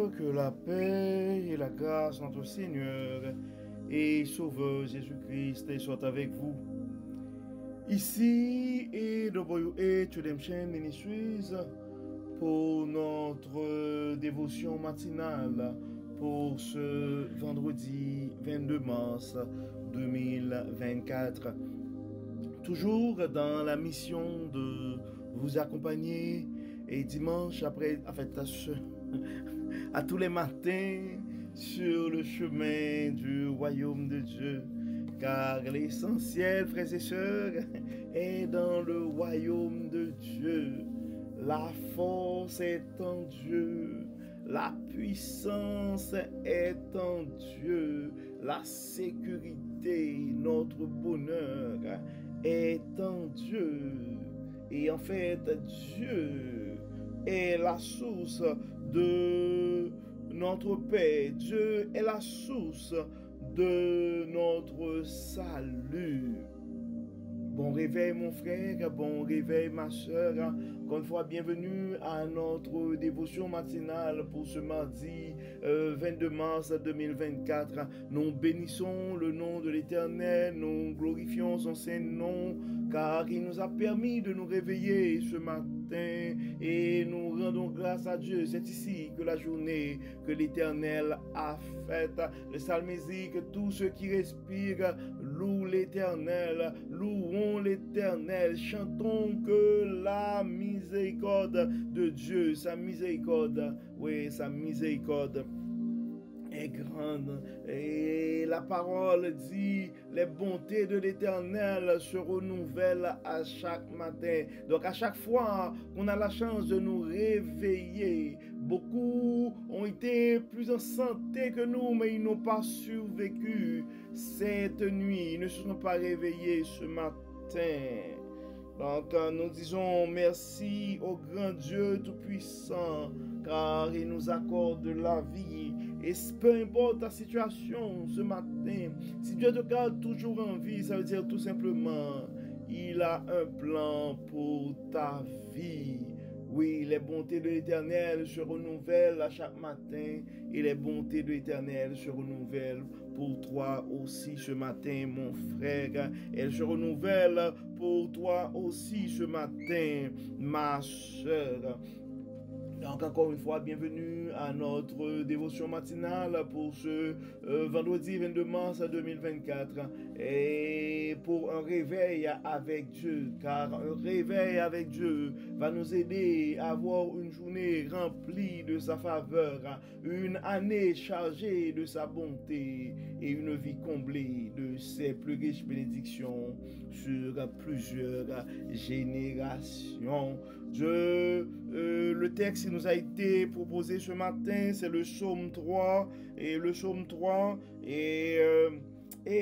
que la paix et la grâce de notre Seigneur et Sauveur Jésus-Christ soient avec vous. Ici et Redemption Ministries pour notre dévotion matinale pour ce vendredi 22 mars 2024. Toujours dans la mission de vous accompagner et dimanche après, à tous les matins sur le chemin du royaume de Dieu. Car l'essentiel, frères et sœurs, est dans le royaume de Dieu. La force est en Dieu. La puissance est en Dieu. La sécurité, notre bonheur est en Dieu. Et en fait, Dieu est la source de notre paix. Dieu est la source de notre salut. Bon réveil mon frère, bon réveil ma soeur. Encore une fois, bienvenue à notre dévotion matinale pour ce mardi 22 mars 2024. Nous bénissons le nom de l'Éternel, nous glorifions son saint nom, car il nous a permis de nous réveiller ce matin et nous rendons grâce à Dieu. C'est ici que la journée que l'Éternel a faite. Le psalmiste, que tous ceux qui respirent louent l'Éternel, louons l'Éternel, chantons que la miséricorde de Dieu, sa miséricorde, oui, sa miséricorde est grande. Et la parole dit, les bontés de l'Éternel se renouvellent à chaque matin. Donc à chaque fois qu'on a la chance de nous réveiller, beaucoup ont été plus en santé que nous, mais ils n'ont pas survécu cette nuit. Ils ne se sont pas réveillés ce matin. Donc nous disons merci au grand Dieu Tout-Puissant, car il nous accorde la vie. Et peu importe ta situation ce matin, si Dieu te garde toujours en vie, ça veut dire tout simplement, il a un plan pour ta vie. Oui, les bontés de l'Éternel se renouvellent à chaque matin et les bontés de l'Éternel se renouvellent pour toi aussi ce matin, mon frère. Elles se renouvellent pour toi aussi ce matin, ma soeur. Donc encore une fois, bienvenue à notre dévotion matinale pour ce vendredi 22 mars 2024 et pour un réveil avec Dieu, car un réveil avec Dieu va nous aider à avoir une journée remplie de sa faveur, une année chargée de sa bonté et une vie comblée de ses plus riches bénédictions sur plusieurs générations. Le texte qui nous a été proposé ce matin, c'est le psaume 3 et le psaume 3 et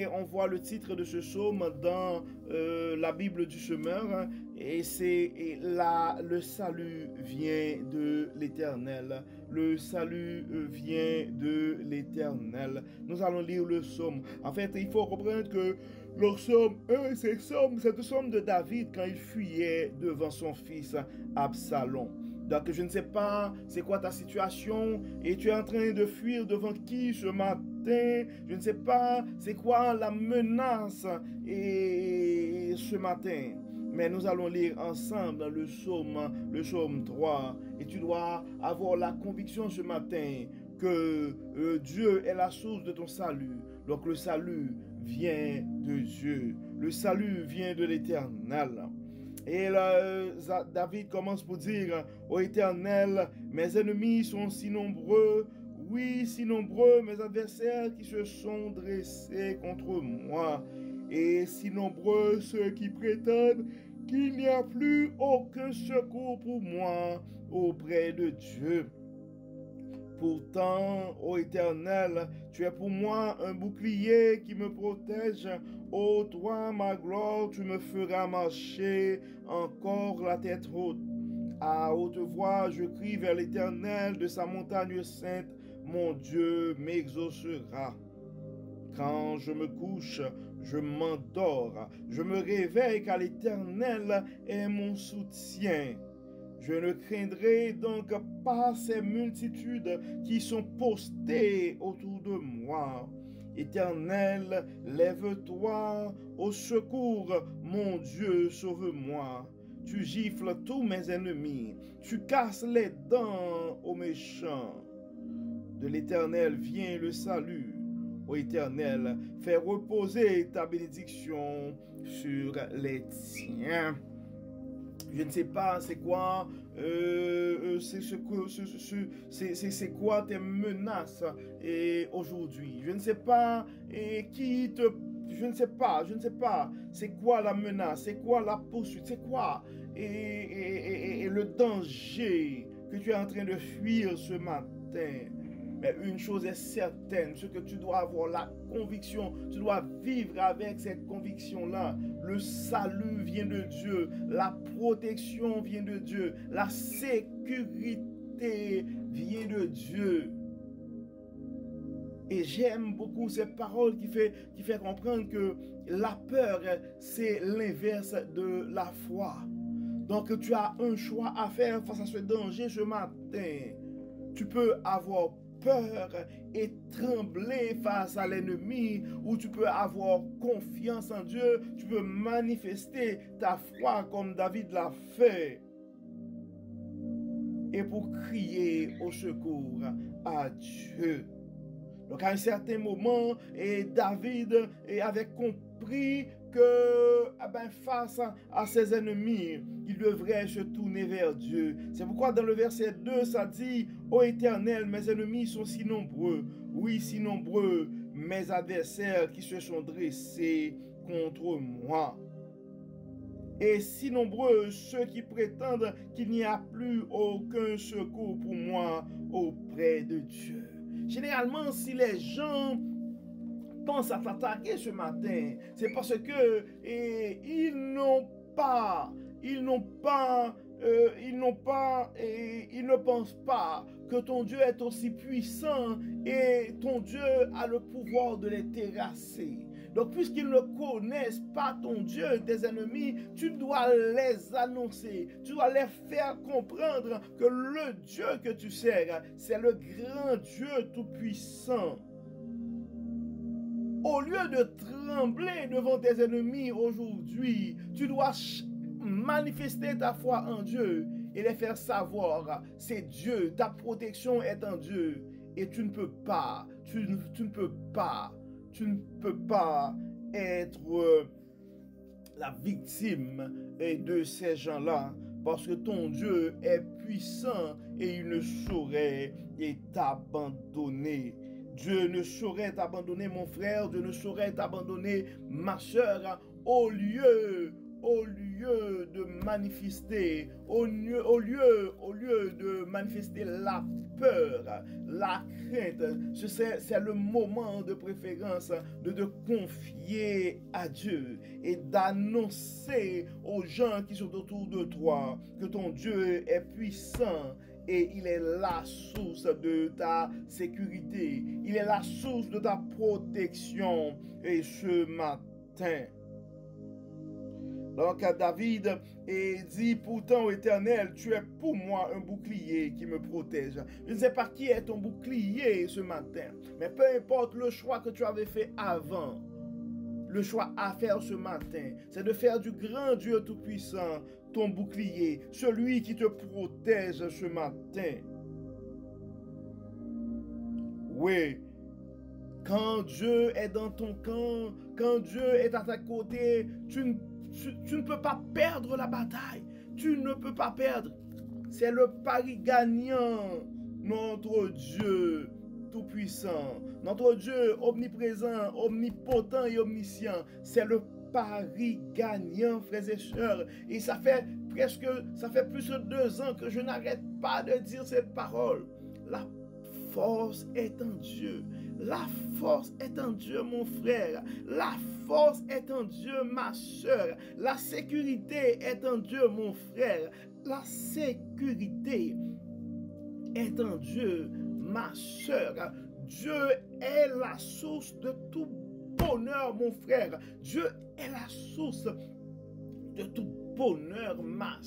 on voit le titre de ce psaume dans la Bible du semeur et c'est le salut vient de l'Éternel. Le salut vient de l'Éternel. Nous allons lire le psaume. En fait, il faut comprendre que le psaume 1, c'est le psaume de David quand il fuyait devant son fils Absalom. Donc, je ne sais pas c'est quoi ta situation et tu es en train de fuir devant qui ce matin. Je ne sais pas c'est quoi la menace et ce matin. Mais nous allons lire ensemble le psaume 3. Et tu dois avoir la conviction ce matin que Dieu est la source de ton salut. Donc le salut vient de Dieu. Le salut vient de l'Éternel. Et là, David commence pour dire, ô Éternel, mes ennemis sont si nombreux, oui, si nombreux, mes adversaires qui se sont dressés contre moi, et si nombreux ceux qui prétendent qu'il n'y a plus aucun secours pour moi auprès de Dieu. Pourtant, ô Éternel, tu es pour moi un bouclier qui me protège. Ô toi, ma gloire, tu me feras marcher encore la tête haute. À haute voix, je crie vers l'Éternel de sa montagne sainte. Mon Dieu m'exaucera. Quand je me couche, je m'endors. Je me réveille car l'Éternel est mon soutien. Je ne craindrai donc pas ces multitudes qui sont postées autour de moi. Éternel, lève-toi au secours, mon Dieu, sauve-moi. Tu gifles tous mes ennemis, tu casses les dents aux méchants. De l'Éternel vient le salut. Ô Éternel, fais reposer ta bénédiction sur les tiens. Je ne sais pas c'est quoi, c'est quoi tes menaces aujourd'hui. Je ne sais pas je ne sais pas, c'est quoi la menace, c'est quoi la poursuite, c'est quoi le danger que tu es en train de fuir ce matin. Mais une chose est certaine, ce que tu dois avoir la conviction, tu dois vivre avec cette conviction-là. Le salut vient de Dieu, la protection vient de Dieu, la sécurité vient de Dieu. Et j'aime beaucoup cette parole qui fait comprendre que la peur, c'est l'inverse de la foi. Donc tu as un choix à faire face à ce danger ce matin. Tu peux avoir peur et trembler face à l'ennemi, ou tu peux avoir confiance en Dieu, tu peux manifester ta foi comme David l'a fait, et pour crier au secours à Dieu. Donc à un certain moment, David avait compris que face à ses ennemis, il devrait se tourner vers Dieu. C'est pourquoi dans le verset 2, ça dit: Ô Éternel, mes ennemis sont si nombreux, oui, si nombreux, mes adversaires qui se sont dressés contre moi. Et si nombreux ceux qui prétendent qu'il n'y a plus aucun secours pour moi auprès de Dieu. Généralement, si les gens pensent à t'attaquer ce matin, c'est parce que ils ne pensent pas que ton Dieu est aussi puissant et ton Dieu a le pouvoir de les terrasser. Donc, puisqu'ils ne connaissent pas ton Dieu, tes ennemis, tu dois les annoncer, tu dois les faire comprendre que le Dieu que tu sers, c'est le grand Dieu tout-puissant. Au lieu de trembler devant tes ennemis aujourd'hui, tu dois manifester ta foi en Dieu et les faire savoir, c'est Dieu, ta protection est en Dieu et tu ne peux pas être la victime de ces gens-là, parce que ton Dieu est puissant et il ne saurait t'abandonner. Dieu ne saurait t'abandonner, mon frère, Dieu ne saurait t'abandonner, ma soeur, au lieu de manifester, au lieu de manifester la peur, la crainte. C'est le moment de préférence de te confier à Dieu et d'annoncer aux gens qui sont autour de toi que ton Dieu est puissant et il est la source de ta sécurité, il est la source de ta protection. Et ce matin, donc David dit: pourtant, ô Éternel, tu es pour moi un bouclier qui me protège. Je ne sais pas qui est ton bouclier ce matin, mais peu importe le choix que tu avais fait avant, le choix à faire ce matin, c'est de faire du grand Dieu tout-puissant ton bouclier, celui qui te protège ce matin. Oui, quand Dieu est dans ton camp, quand Dieu est à ta côté, tu ne peux pas perdre la bataille. Tu ne peux pas perdre. C'est le pari gagnant, notre Dieu tout-puissant, notre Dieu omniprésent, omnipotent et omniscient. C'est le pari gagnant, frères et sœurs. Et ça fait plus de 2 ans que je n'arrête pas de dire cette parole. La force est en Dieu. La force est en Dieu, mon frère. La force est en Dieu, ma soeur. La sécurité est en Dieu, mon frère. La sécurité est en Dieu, ma soeur. Dieu est la source de tout bonheur, mon frère. Dieu est la source de tout bonheur, ma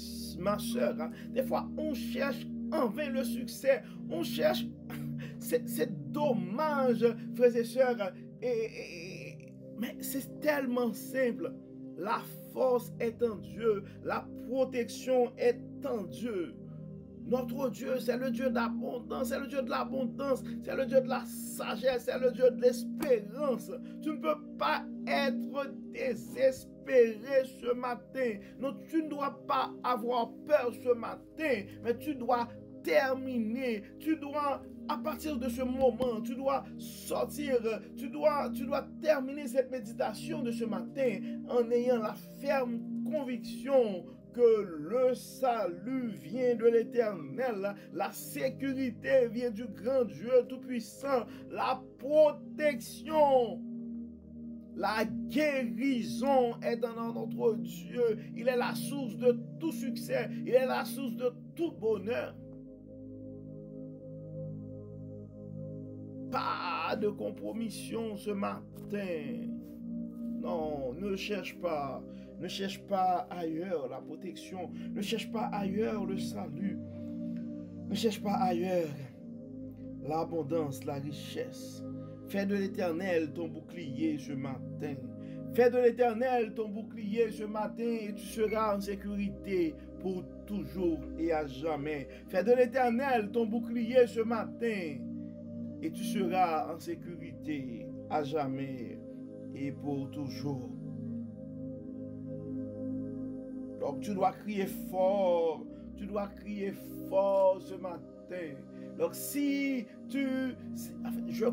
soeur. Hein. Des fois, on cherche en vain le succès. On cherche... C'est dommage, frères et sœurs. Mais c'est tellement simple. La force est en Dieu. La protection est en Dieu. Notre Dieu, c'est le Dieu d'abondance, c'est le Dieu de l'abondance, c'est le Dieu de la sagesse, c'est le Dieu de l'espérance. Tu ne peux pas être désespéré ce matin. Non, tu ne dois pas avoir peur ce matin, mais tu dois terminer. Tu dois, à partir de ce moment, tu dois sortir, tu dois terminer cette méditation de ce matin en ayant la ferme conviction que le salut vient de l'Éternel, la sécurité vient du grand Dieu Tout-Puissant, la protection, la guérison est dans notre Dieu. Il est la source de tout succès, il est la source de tout bonheur. Pas de compromission ce matin. Non, ne cherche pas ailleurs la protection, ne cherche pas ailleurs le salut, ne cherche pas ailleurs l'abondance, la richesse. Fais de l'Éternel ton bouclier ce matin. Fais de l'Éternel ton bouclier ce matin et tu seras en sécurité pour toujours et à jamais. Fais de l'Éternel ton bouclier ce matin et tu seras en sécurité à jamais et pour toujours. Donc tu dois crier fort ce matin. Donc si je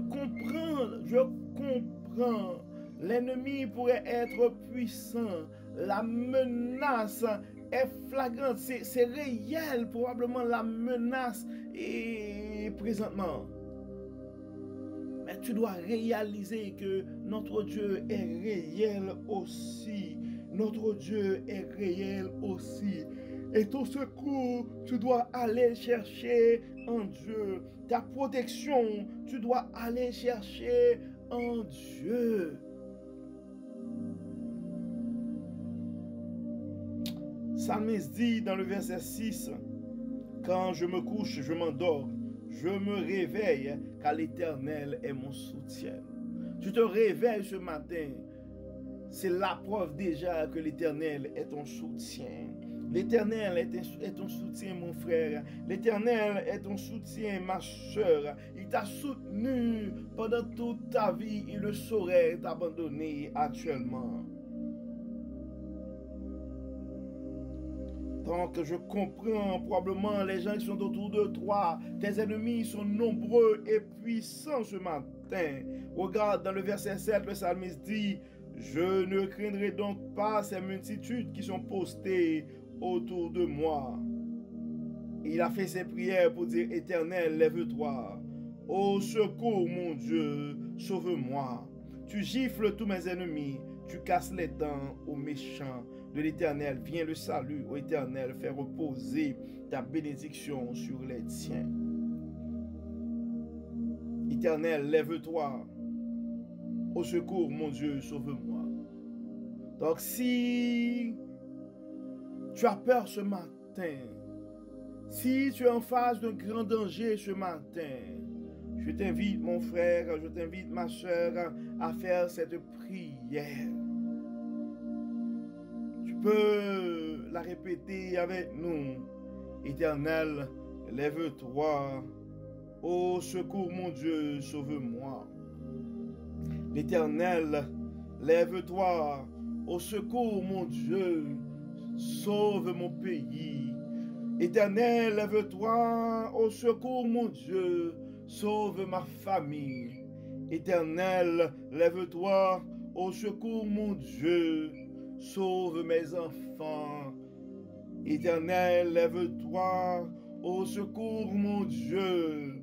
comprends, l'ennemi pourrait être puissant, la menace est flagrante, c'est réel probablement la menace est présentement. Mais tu dois réaliser que notre Dieu est réel aussi. Notre Dieu est réel aussi. Et ton secours, tu dois aller chercher en Dieu. Ta protection, tu dois aller chercher en Dieu. Psalmiste dit dans le verset 6, quand je me couche, je m'endors. Je me réveille car l'Éternel est mon soutien. Tu te réveilles ce matin. C'est la preuve déjà que l'Éternel est ton soutien. L'Éternel est ton soutien, mon frère. L'Éternel est ton soutien, ma soeur. Il t'a soutenu pendant toute ta vie. Il ne saurait t'abandonner actuellement. Donc, je comprends probablement les gens qui sont autour de toi. Tes ennemis sont nombreux et puissants ce matin. Regarde dans le verset 7, le psalmiste dit, « Je ne craindrai donc pas ces multitudes qui sont postées autour de moi. » Il a fait ses prières pour dire, « Éternel, lève-toi. Au secours, mon Dieu, sauve-moi. Tu gifles tous mes ennemis. Tu casses les dents aux méchants. De l'Éternel vient le salut. Ô Éternel, fais reposer ta bénédiction sur les tiens. » Éternel, lève-toi. Au secours, mon Dieu, sauve-moi. Donc, si tu as peur ce matin, si tu es en face d'un grand danger ce matin, je t'invite, mon frère, je t'invite, ma soeur, à faire cette prière. Tu peux la répéter avec nous. Éternel, lève-toi. Au secours, mon Dieu, sauve-moi. L'Éternel, lève-toi. Au secours, mon Dieu, sauve mon pays. Éternel, lève-toi. Au secours, mon Dieu, sauve ma famille. Éternel, lève-toi. Au secours, mon Dieu, sauve mes enfants. Éternel, lève-toi. Au secours, mon Dieu,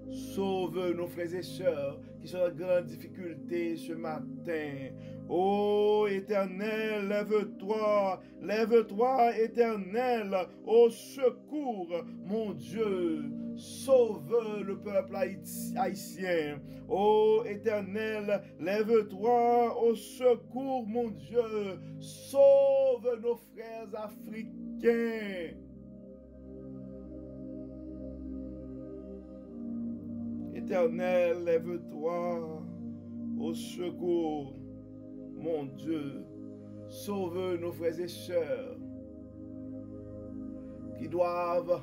sauve nos frères et sœurs qui sont en grande difficulté ce matin. Ô Éternel, lève-toi, lève-toi, Éternel, au secours, mon Dieu. Sauve le peuple haïtien. Ô Éternel, lève-toi au secours, mon Dieu. Sauve nos frères africains. Éternel, lève-toi au secours, mon Dieu. Sauve nos frères et sœurs qui doivent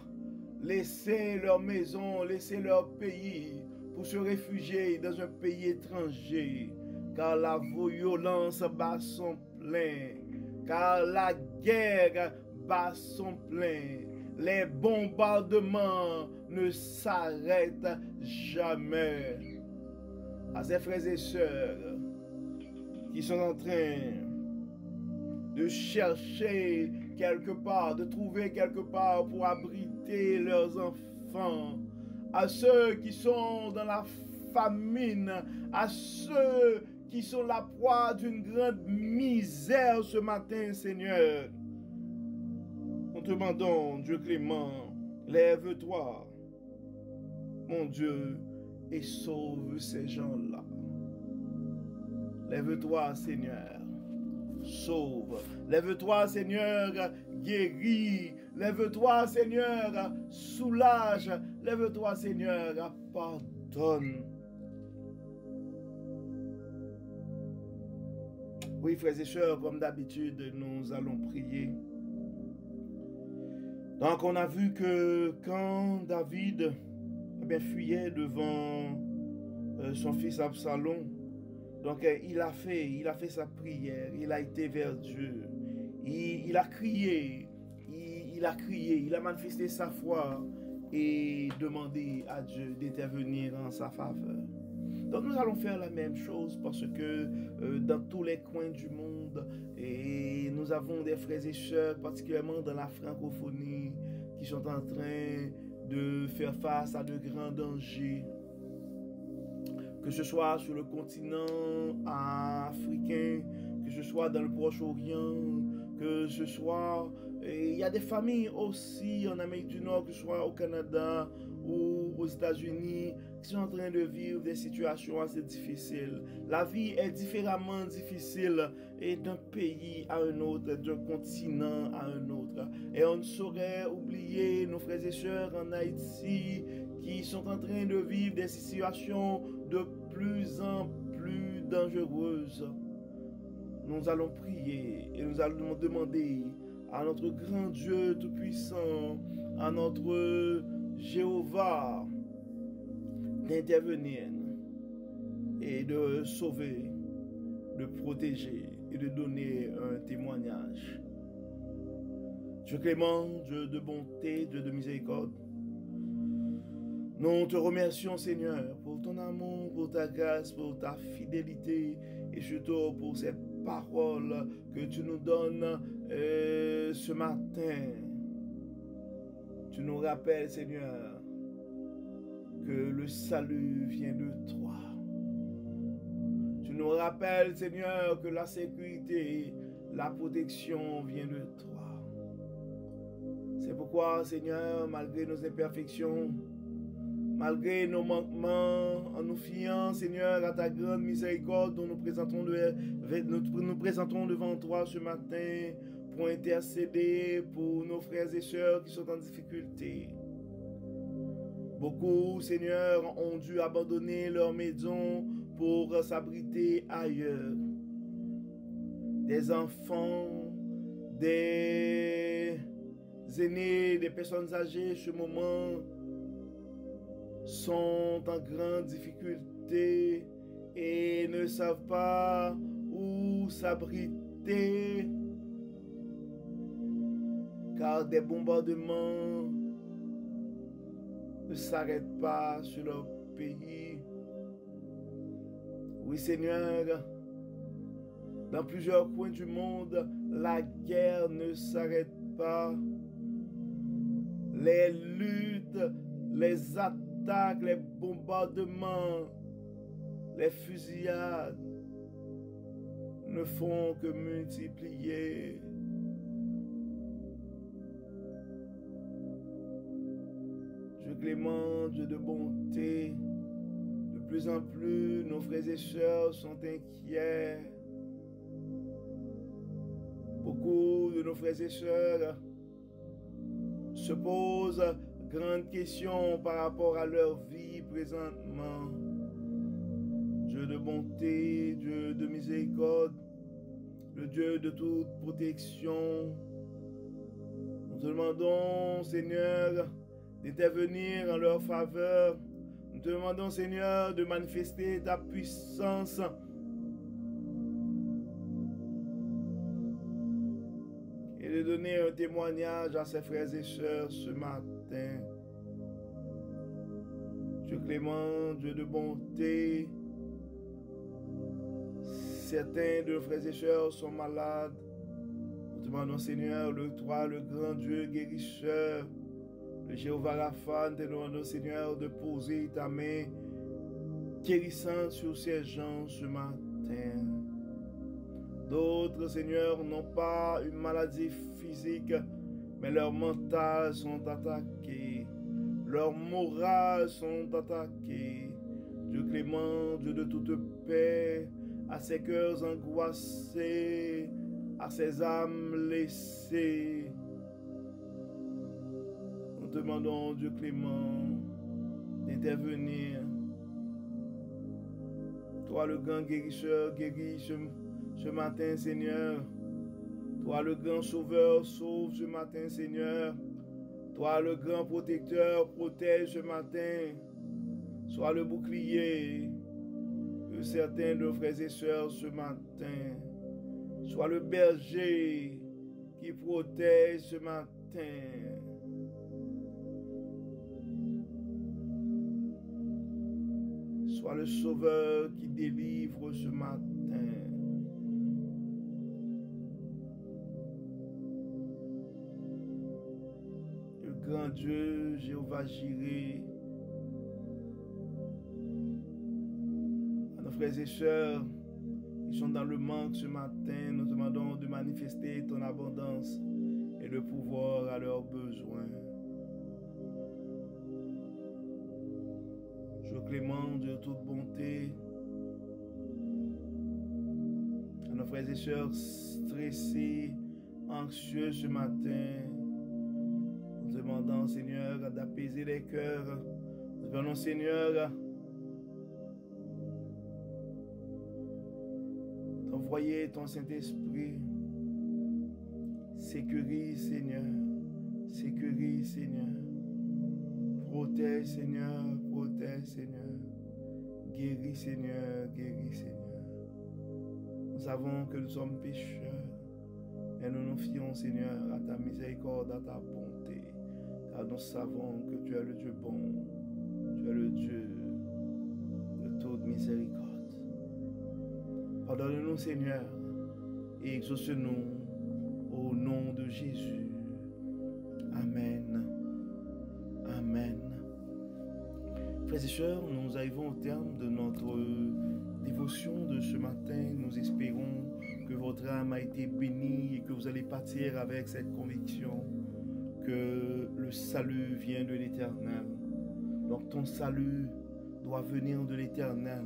laisser leur maison, laisser leur pays pour se réfugier dans un pays étranger, car la violence bat son plein, car la guerre bat son plein, les bombardements ne s'arrêtent jamais. À ces frères et sœurs qui sont en train de chercher quelque part, de trouver quelque part pour abriter leurs enfants, à ceux qui sont dans la famine, à ceux qui sont la proie d'une grande misère ce matin, Seigneur. Nous te demandons, Dieu clément, lève-toi, mon Dieu, et sauve ces gens-là. Lève-toi, Seigneur. Sauve. Lève-toi, Seigneur, guéris. Lève-toi, Seigneur, soulage. Lève-toi, Seigneur, pardonne. Oui, frères et sœurs, comme d'habitude, nous allons prier. Donc, on a vu que quand David fuyait devant son fils Absalom, donc il a fait sa prière, il a été vers Dieu, il a crié, il a manifesté sa foi et demandé à Dieu d'intervenir en sa faveur. Donc nous allons faire la même chose parce que dans tous les coins du monde, et nous avons des frères et sœurs, particulièrement dans la francophonie, qui sont en train de faire face à de grands dangers. Que ce soit sur le continent africain, que ce soit dans le Proche-Orient, que ce soit... Il y a des familles aussi en Amérique du Nord, que ce soit au Canada ou aux États-Unis, qui sont en train de vivre des situations assez difficiles. La vie est différemment difficile d'un pays à un autre, d'un continent à un autre. Et on ne saurait oublier nos frères et sœurs en Haïti qui sont en train de vivre des situations de plus en plus dangereuses. Nous allons prier et nous allons demander à notre grand Dieu Tout-Puissant, à notre Jéhovah, d'intervenir et de sauver, de protéger et de donner un témoignage. Dieu clément, Dieu de bonté, Dieu de miséricorde, nous te remercions, Seigneur, pour ton amour, pour ta grâce, pour ta fidélité et surtout pour cette parole que tu nous donnes ce matin. Tu nous rappelles, Seigneur, que le salut vient de toi. Tu nous rappelles, Seigneur, que la sécurité, la protection vient de toi. C'est pourquoi, Seigneur, malgré nos imperfections, malgré nos manquements, en nous fiant, Seigneur, à ta grande miséricorde, dont nous présentons devant toi ce matin pour intercéder pour nos frères et sœurs qui sont en difficulté. Beaucoup, Seigneur, ont dû abandonner leur maison pour s'abriter ailleurs. Des enfants, des aînés, des personnes âgées, ce moment, sont en grande difficulté et ne savent pas où s'abriter car des bombardements ne s'arrêtent pas sur leur pays. Oui, Seigneur, dans plusieurs coins du monde, la guerre ne s'arrête pas. Les luttes, les attaques, les bombardements, les fusillades ne font que multiplier. Dieu clément, Dieu de bonté, de plus en plus, nos frères et sœurs sont inquiets. Beaucoup de nos frères et sœurs se posent grandes questions par rapport à leur vie présentement. Dieu de bonté, Dieu de miséricorde, le Dieu de toute protection, nous te demandons, Seigneur, d'intervenir en leur faveur. Nous te demandons, Seigneur, de manifester ta puissance et de donner un témoignage à ses frères et sœurs ce matin. Dieu clément, Dieu de bonté, certains de nos frères et sœurs sont malades. Nous te demandons, Seigneur, toi, le grand Dieu guérisseur, le Jéhovah Rapha, nous te demandons, Seigneur, de poser ta main guérissante sur ces gens ce matin. D'autres, Seigneur, n'ont pas une maladie physique, mais leurs mentales sont attaquées. Leurs morales sont attaquées. Dieu clément, Dieu de toute paix, à ces cœurs angoissés, à ces âmes laissées. Nous demandons, Dieu clément, d'intervenir. Toi, le grand guérisseur, guéris ce matin, Seigneur. Toi, le grand sauveur, sauve ce matin, Seigneur. Toi, le grand protecteur, protège ce matin. Sois le bouclier de certains de nos frères et sœurs ce matin. Sois le berger qui protège ce matin. Sois le sauveur qui délivre ce matin. Le grand Dieu, Jéhovah Jireh, à nos frères et sœurs qui sont dans le manque ce matin, nous demandons de manifester ton abondance et le pouvoir à leurs besoins. Dieu clément, Dieu de toute bonté, à nos frères et sœurs stressés, anxieux ce matin, nous demandons, Seigneur, d'apaiser les cœurs. Nous demandons, Seigneur, d'envoyer ton Saint-Esprit. Sécurise, Seigneur. Sécurise, Seigneur. Protège, Seigneur. Protège, Seigneur. Guéris, Seigneur. Guéris, Seigneur. Nous savons que nous sommes pécheurs. Et nous nous fions, Seigneur, à ta miséricorde, à ta bonté. Car nous savons que tu es le Dieu bon. Tu es le Dieu de toute miséricorde. Pardonne-nous, Seigneur, et exauce-nous au nom de Jésus. Amen. Amen. Frères et sœurs, nous arrivons au terme de notre dévotion de ce matin. Nous espérons que votre âme a été bénie et que vous allez partir avec cette conviction que le salut vient de l'Éternel. Donc ton salut doit venir de l'Éternel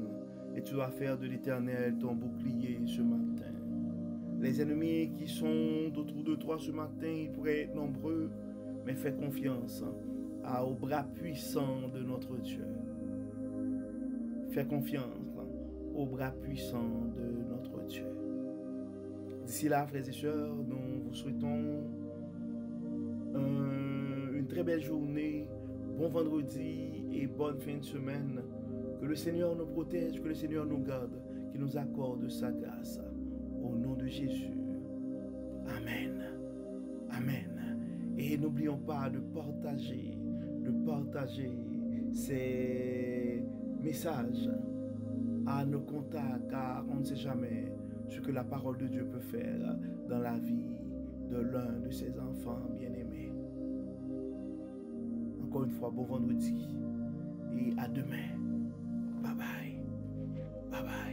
et tu dois faire de l'Éternel ton bouclier ce matin. Les ennemis qui sont autour de toi ce matin, ils pourraient être nombreux, mais fais confiance au bras puissant de notre Dieu. Fais confiance au bras puissant de notre Dieu. D'ici là, frères et sœurs, nous vous souhaitons une très belle journée, bon vendredi et bonne fin de semaine. Que le Seigneur nous protège, que le Seigneur nous garde, qu'il nous accorde sa grâce. Au nom de Jésus. Amen. Amen. Et n'oublions pas de partager ces messages à nos contacts, car on ne sait jamais ce que la parole de Dieu peut faire dans la vie de l'un de ses enfants bien-aimés. Encore une fois, bon vendredi et à demain. Bye bye. Bye bye.